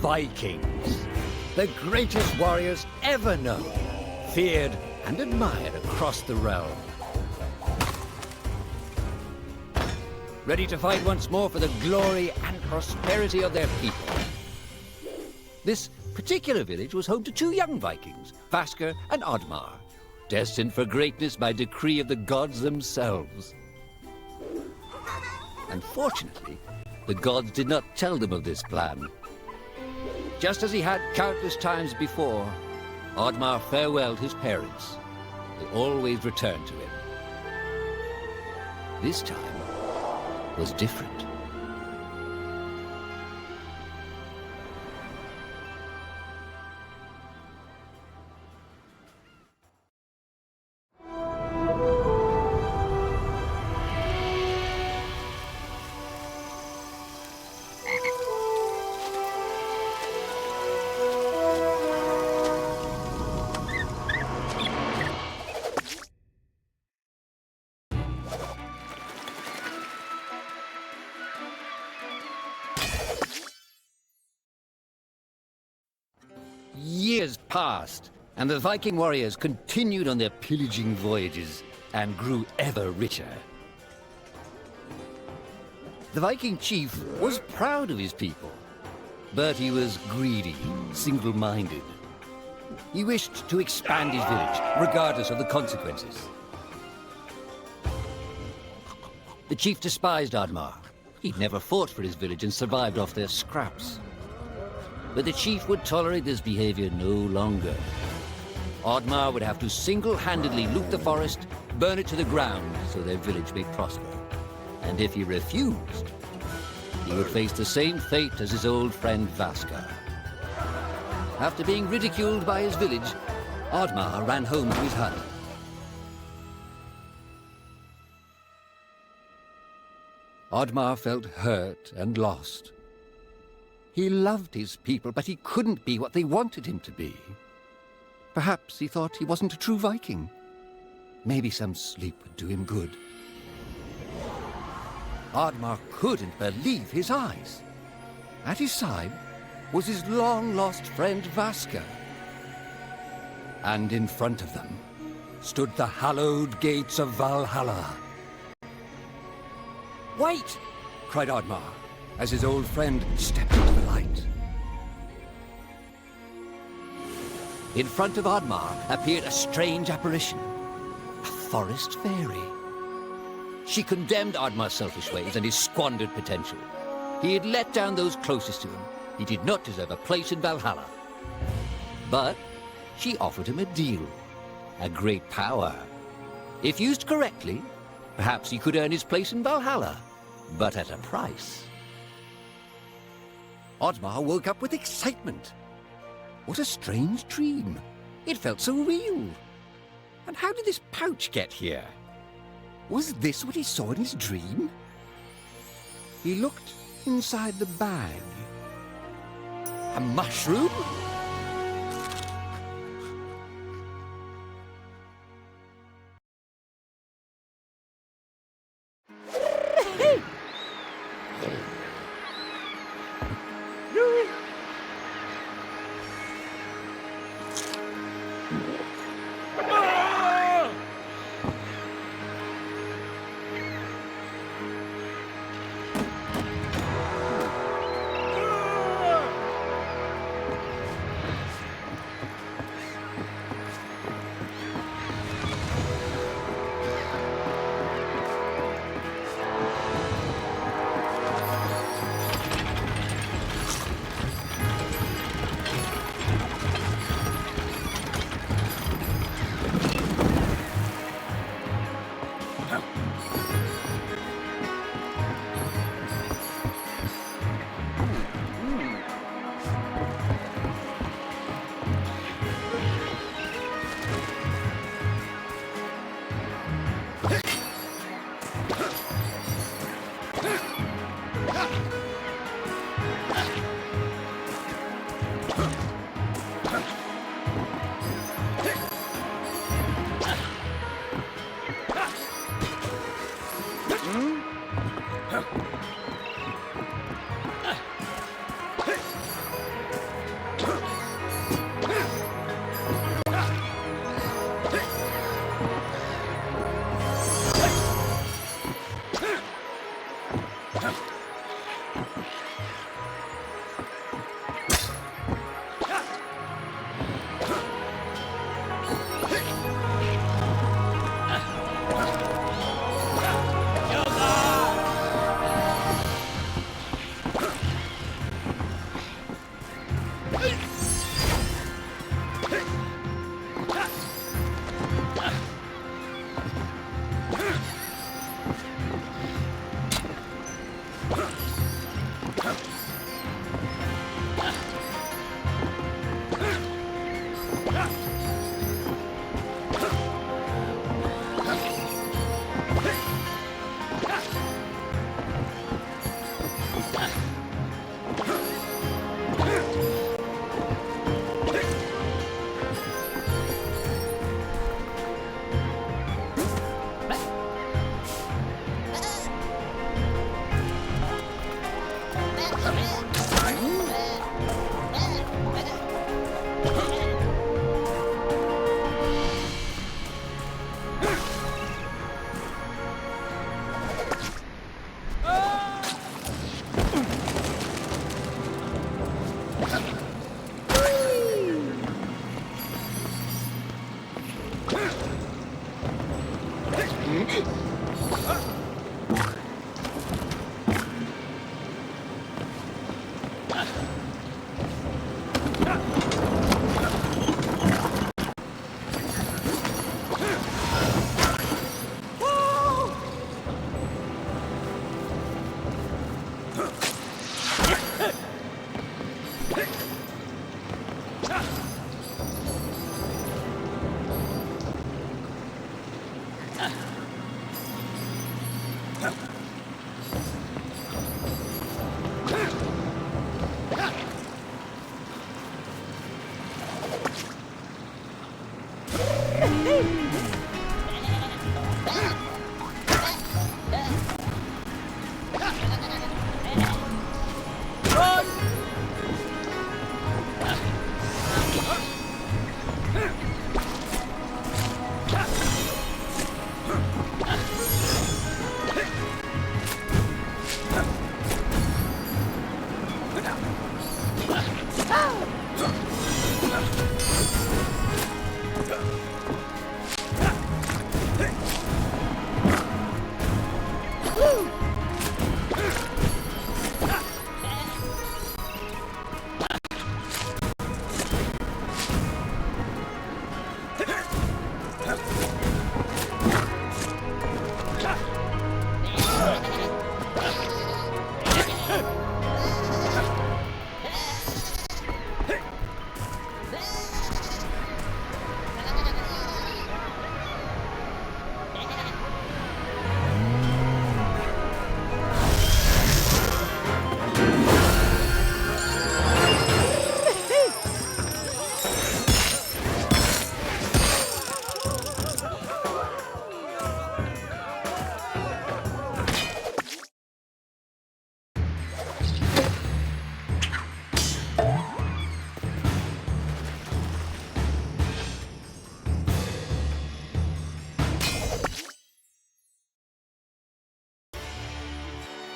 Vikings, the greatest warriors ever known, feared and admired across the realm. Ready to fight once more for the glory and prosperity of their people. This particular village was home to two young Vikings, Vasker and Oddmar, destined for greatness by decree of the gods themselves. Unfortunately, the gods did not tell them of this plan. Just as he had countless times before, Oddmar farewelled his parents. They always returned to him. This time was different. Years passed, and the Viking warriors continued on their pillaging voyages and grew ever richer. The Viking chief was proud of his people, but he was greedy, single-minded. He wished to expand his village, regardless of the consequences. The chief despised Oddmar. He'd never fought for his village and survived off their scraps. But the chief would tolerate this behavior no longer. Oddmar would have to single-handedly loot the forest, burn it to the ground so their village may prosper. And if he refused, he would face the same fate as his old friend Vasker. After being ridiculed by his village, Oddmar ran home to his hut. Oddmar felt hurt and lost. He loved his people, but he couldn't be what they wanted him to be. Perhaps he thought he wasn't a true Viking. Maybe some sleep would do him good. Oddmar couldn't believe his eyes. At his side was his long-lost friend Vasker. And in front of them stood the hallowed gates of Valhalla. "Wait!" cried Oddmar, as his old friend stepped into the light. In front of Oddmar appeared a strange apparition, a forest fairy. She condemned Oddmar's selfish ways and his squandered potential. He had let down those closest to him. He did not deserve a place in Valhalla. But she offered him a deal, a great power. If used correctly, perhaps he could earn his place in Valhalla, but at a price. Oddmar woke up with excitement. What a strange dream. It felt so real. And how did this pouch get here? Was this what he saw in his dream? He looked inside the bag. A mushroom?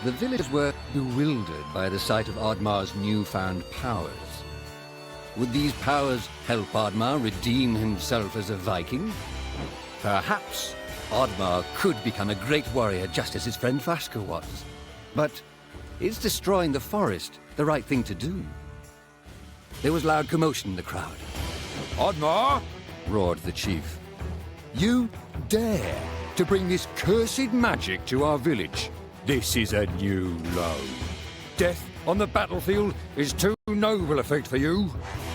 The villagers were bewildered by the sight of Oddmar's newfound powers. Would these powers help Oddmar redeem himself as a Viking? Perhaps Oddmar could become a great warrior just as his friend Vaska was. But is destroying the forest the right thing to do? There was loud commotion in the crowd. Oddmar! Roared the chief. You dare to bring this cursed magic to our village? This is a new low. Death on the battlefield is too noble a fate for you.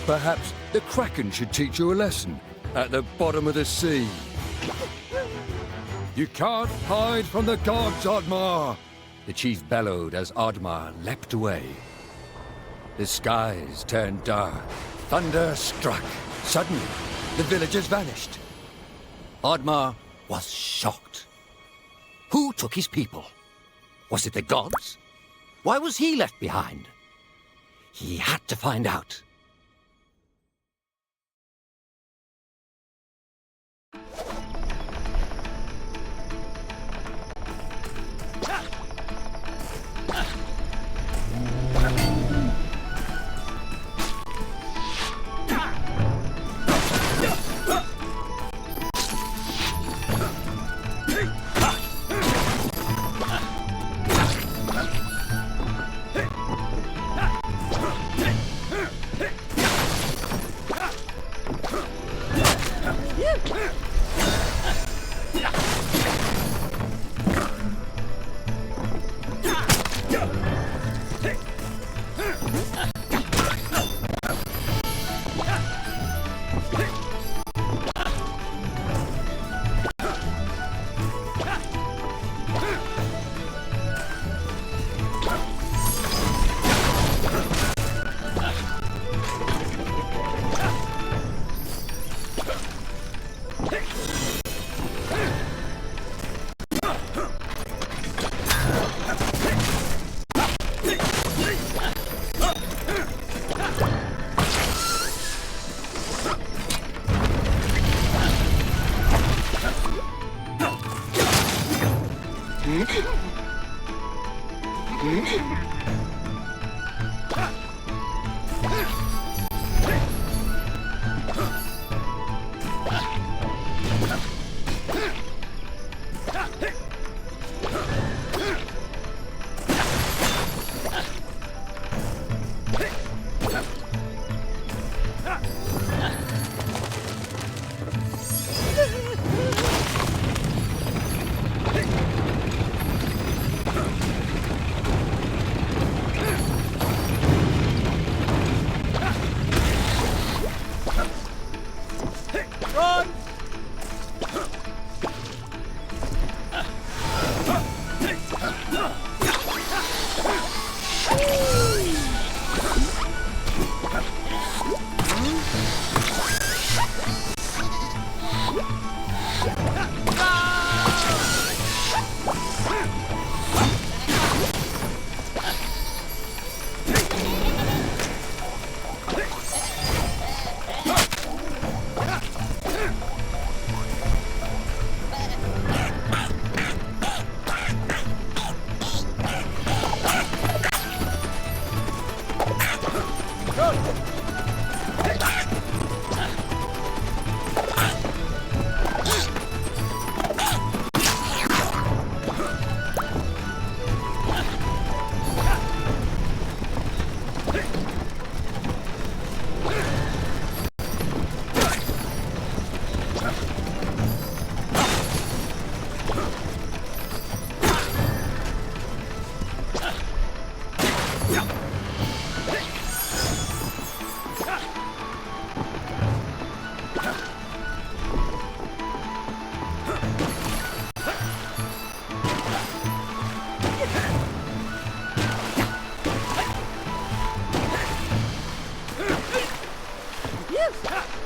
Perhaps the Kraken should teach you a lesson at the bottom of the sea. You can't hide from the gods, Oddmar! The chief bellowed as Oddmar leapt away. The skies turned dark. Thunder struck. Suddenly, the villagers vanished. Oddmar was shocked. Who took his people? Was it the gods? Why was he left behind? He had to find out. Woo!